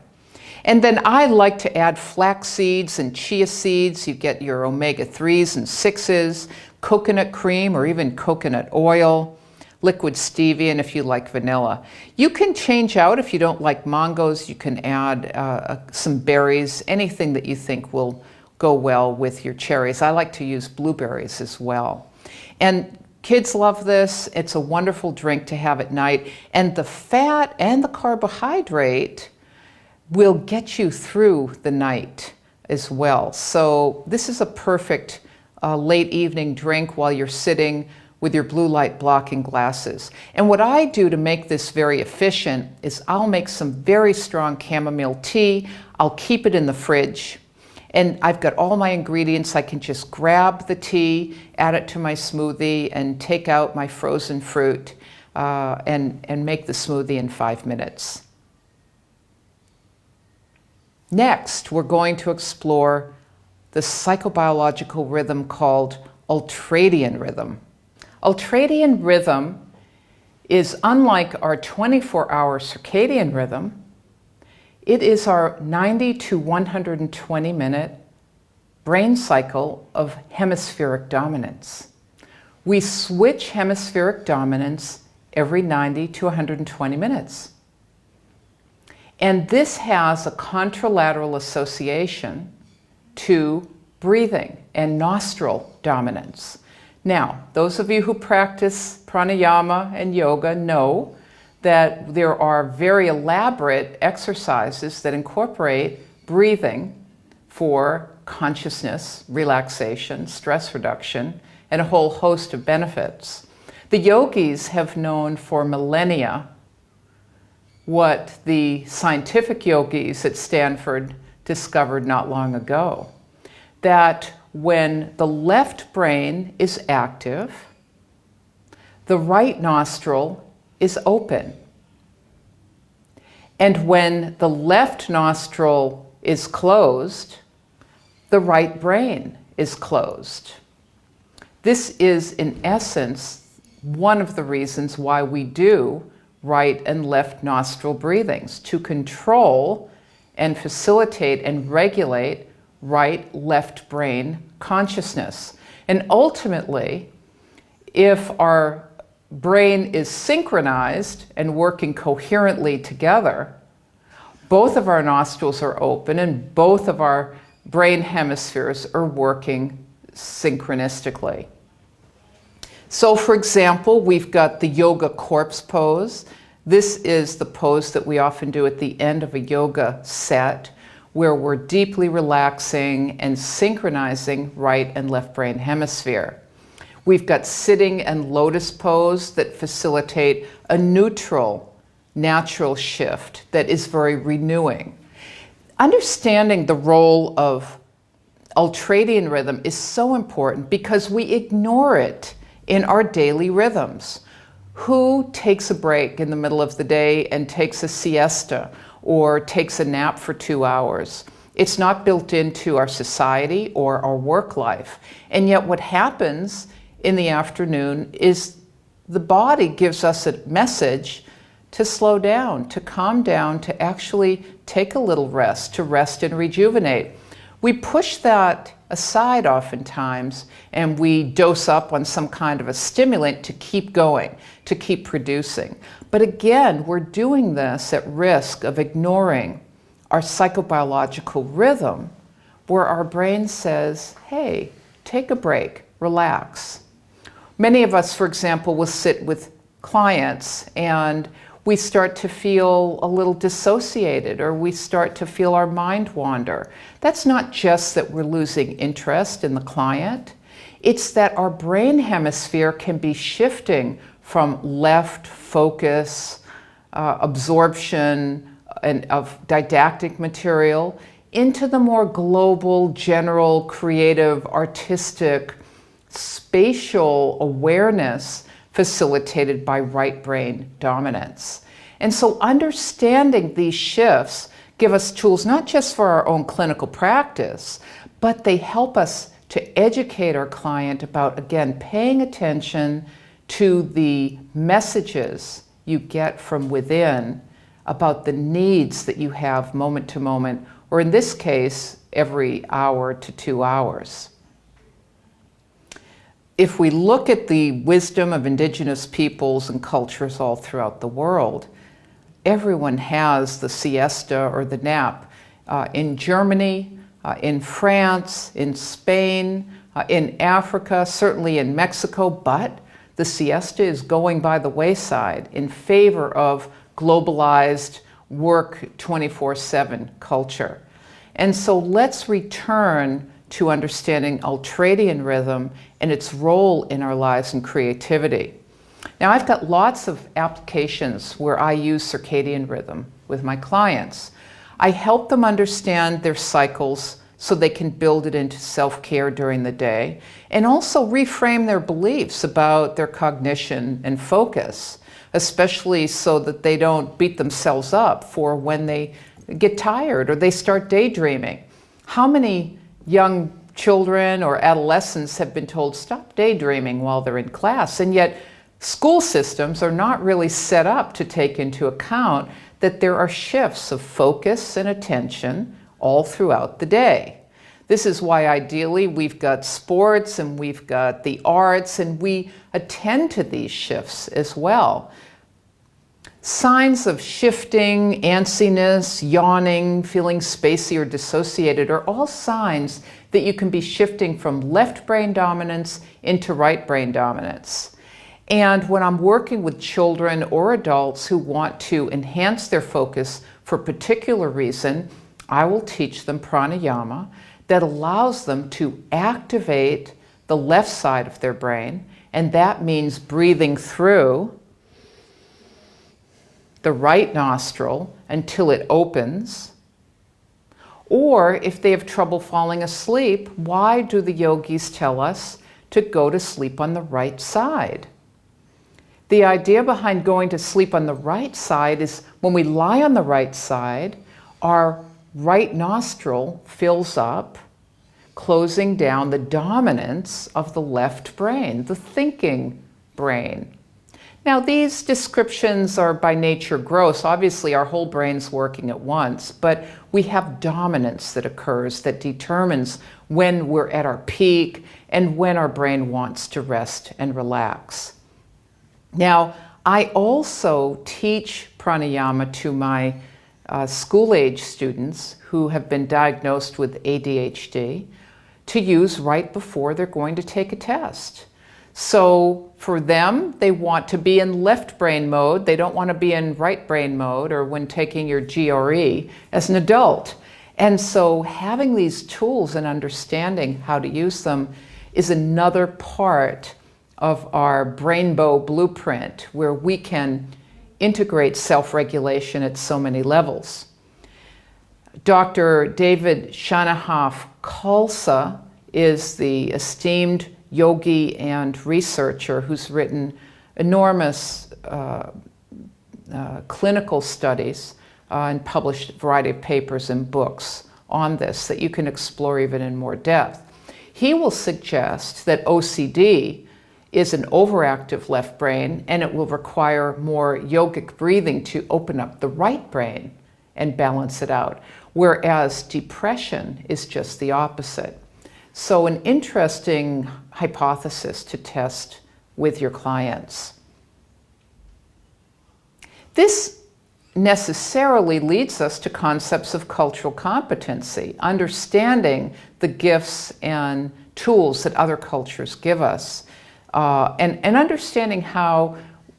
And then I like to add flax seeds and chia seeds. You get your omega-3s and 6s, coconut cream or even coconut oil, liquid stevia, and if you like vanilla. You can change out, if you don't like mangoes, you can add some berries, anything that you think will go well with your cherries. I like to use blueberries as well. And kids love this. It's a wonderful drink to have at night. And the fat and the carbohydrate will get you through the night as well. So this is a perfect late evening drink while you're sitting with your blue light blocking glasses. And what I do to make this very efficient is I'll make some very strong chamomile tea. I'll keep it in the fridge. And I've got all my ingredients. I can just grab the tea, add it to my smoothie, and take out my frozen fruit and make the smoothie in 5 minutes. Next, we're going to explore the psychobiological rhythm called ultradian rhythm. Ultradian rhythm is unlike our 24-hour circadian rhythm. It is our 90 to 120 minute brain cycle of hemispheric dominance. We switch hemispheric dominance every 90 to 120 minutes. And this has a contralateral association to breathing and nostril dominance. Now, those of you who practice pranayama and yoga know that there are very elaborate exercises that incorporate breathing for consciousness, relaxation, stress reduction, and a whole host of benefits. The yogis have known for millennia what the scientific yogis at Stanford discovered not long ago, that when the left brain is active, the right nostril is open. And when the left nostril is closed, the right brain is closed. This is, in essence, one of the reasons why we do right and left nostril breathings, to control and facilitate and regulate right-left brain consciousness. And ultimately, if our brain is synchronized and working coherently together, both of our nostrils are open and both of our brain hemispheres are working synchronistically. So for example, we've got the yoga corpse pose. This is the pose that we often do at the end of a yoga set, where we're deeply relaxing and synchronizing right and left brain hemisphere. We've got sitting and lotus pose that facilitate a neutral, natural shift that is very renewing. Understanding the role of ultradian rhythm is so important because we ignore it in our daily rhythms. Who takes a break in the middle of the day and takes a siesta or takes a nap for 2 hours? It's not built into our society or our work life. And yet what happens in the afternoon is the body gives us a message to slow down, to calm down, to actually take a little rest, to rest and rejuvenate. We push that aside oftentimes and we dose up on some kind of a stimulant to keep going, to keep producing. But again, we're doing this at risk of ignoring our psychobiological rhythm, where our brain says, hey, take a break, relax. Many of us, for example, will sit with clients and we start to feel a little dissociated, or we start to feel our mind wander. That's not just that we're losing interest in the client. It's that our brain hemisphere can be shifting from left focus, absorption and of didactic material into the more global, general, creative, artistic, spatial awareness facilitated by right brain dominance. And so understanding these shifts give us tools not just for our own clinical practice, but they help us to educate our client about, again, paying attention to the messages you get from within about the needs that you have moment to moment, or in this case, every hour to 2 hours. If we look at the wisdom of indigenous peoples and cultures all throughout the world, everyone has the siesta or the nap. In Germany, in France, in Spain, in Africa, certainly in Mexico, but the siesta is going by the wayside in favor of globalized work 24/7 culture. And so let's return to understanding ultradian rhythm and its role in our lives and creativity. Now, I've got lots of applications where I use circadian rhythm with my clients. I help them understand their cycles so they can build it into self-care during the day, and also reframe their beliefs about their cognition and focus, especially so that they don't beat themselves up for when they get tired or they start daydreaming. How many young children or adolescents have been told, stop daydreaming while they're in class, and yet school systems are not really set up to take into account that there are shifts of focus and attention all throughout the day. This is why ideally we've got sports and we've got the arts, and we attend to these shifts as well. Signs of shifting, antsiness, yawning, feeling spacey or dissociated are all signs that you can be shifting from left brain dominance into right brain dominance. And when I'm working with children or adults who want to enhance their focus for a particular reason, I will teach them pranayama that allows them to activate the left side of their brain, and that means breathing through the right nostril until it opens. Or if they have trouble falling asleep, why do the yogis tell us to go to sleep on the right side? The idea behind going to sleep on the right side is when we lie on the right side, our right nostril fills up, closing down the dominance of the left brain, the thinking brain. Now, these descriptions are by nature gross. Obviously, our whole brain's working at once, but we have dominance that occurs that determines when we're at our peak and when our brain wants to rest and relax. Now, I also teach pranayama to my school-age students who have been diagnosed with ADHD to use right before they're going to take a test. So for them, they want to be in left brain mode. They don't want to be in right brain mode or when taking your GRE as an adult. And so having these tools and understanding how to use them is another part of our Brainbow blueprint where we can integrate self-regulation at so many levels. Dr. David Shanahoff Khalsa is the esteemed yogi and researcher who's written enormous clinical studies and published a variety of papers and books on this that you can explore even in more depth. He will suggest that OCD is an overactive left brain and it will require more yogic breathing to open up the right brain and balance it out, whereas depression is just the opposite. So an interesting hypothesis to test with your clients. This necessarily leads us to concepts of cultural competency, understanding the gifts and tools that other cultures give us, and understanding how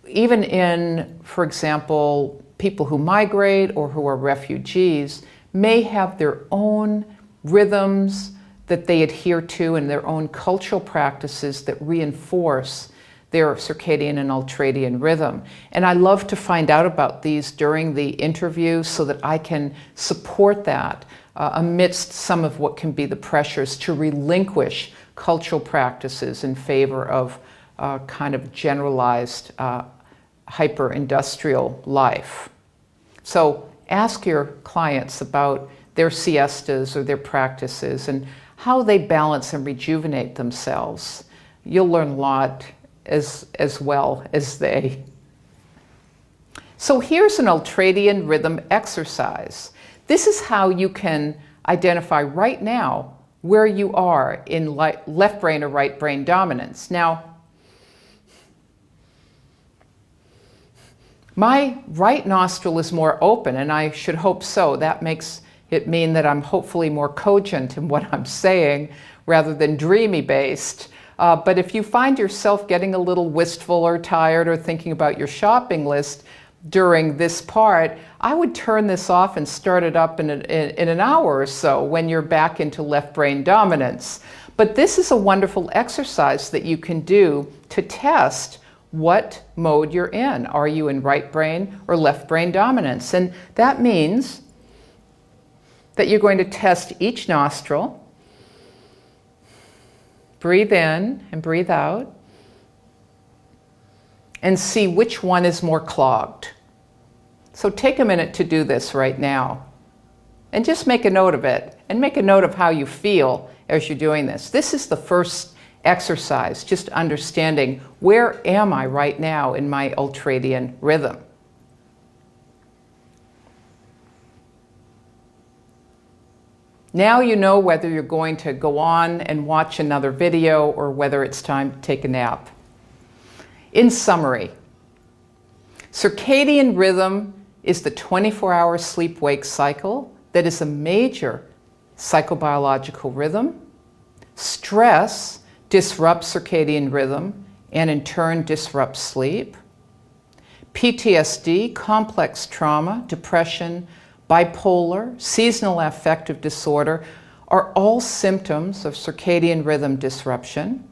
even in, for example, people who migrate or who are refugees may have their own rhythms that they adhere to and their own cultural practices that reinforce their circadian and ultradian rhythm. And I love to find out about these during the interview so that I can support that amidst some of what can be the pressures to relinquish cultural practices in favor of kind of generalized hyper-industrial life. So ask your clients about their siestas or their practices and how they balance and rejuvenate themselves. You'll learn a lot as well as they. So here's an ultradian rhythm exercise. This is how you can identify right now where you are in left brain or right brain dominance. Now, my right nostril is more open, and I should hope so. That makes it mean that I'm hopefully more cogent in what I'm saying rather than dreamy based. But if you find yourself getting a little wistful or tired or thinking about your shopping list during this part, I would turn this off and start it up in an hour or so when you're back into left brain dominance. But this is a wonderful exercise that you can do to test what mode you're in. Are you in right brain or left brain dominance? And that means that you're going to test each nostril, breathe in and breathe out, and see which one is more clogged. So take a minute to do this right now. And just make a note of it, and make a note of how you feel as you're doing this. This is the first exercise, just understanding where am I right now in my ultradian rhythm. Now you know whether you're going to go on and watch another video or whether it's time to take a nap. In summary, circadian rhythm is the 24-hour sleep-wake cycle that is a major psychobiological rhythm. Stress disrupts circadian rhythm and in turn disrupts sleep. PTSD, complex trauma, depression, bipolar, seasonal affective disorder are all symptoms of circadian rhythm disruption.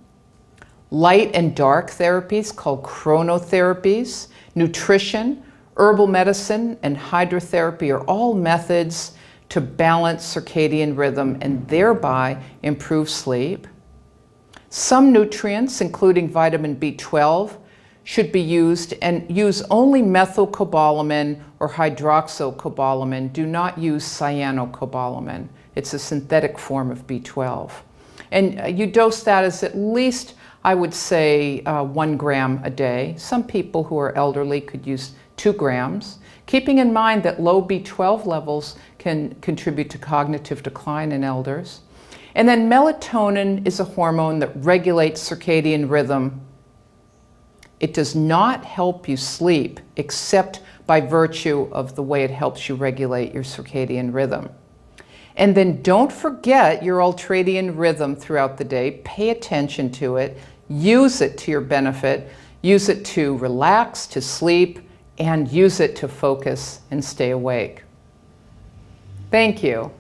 Light and dark therapies called chronotherapies, nutrition, herbal medicine, and hydrotherapy are all methods to balance circadian rhythm and thereby improve sleep. Some nutrients, including vitamin B12, should be used, and use only methylcobalamin or hydroxycobalamin. Do not use cyanocobalamin. It's a synthetic form of B12. And you dose that as at least, I would say, 1 gram a day. Some people who are elderly could use 2 grams, keeping in mind that low B12 levels can contribute to cognitive decline in elders. And then melatonin is a hormone that regulates circadian rhythm. It does not help you sleep except by virtue of the way it helps you regulate your circadian rhythm. And then don't forget your ultradian rhythm throughout the day. Pay attention to it. Use it to your benefit. Use it to relax, to sleep, and use it to focus and stay awake. Thank you.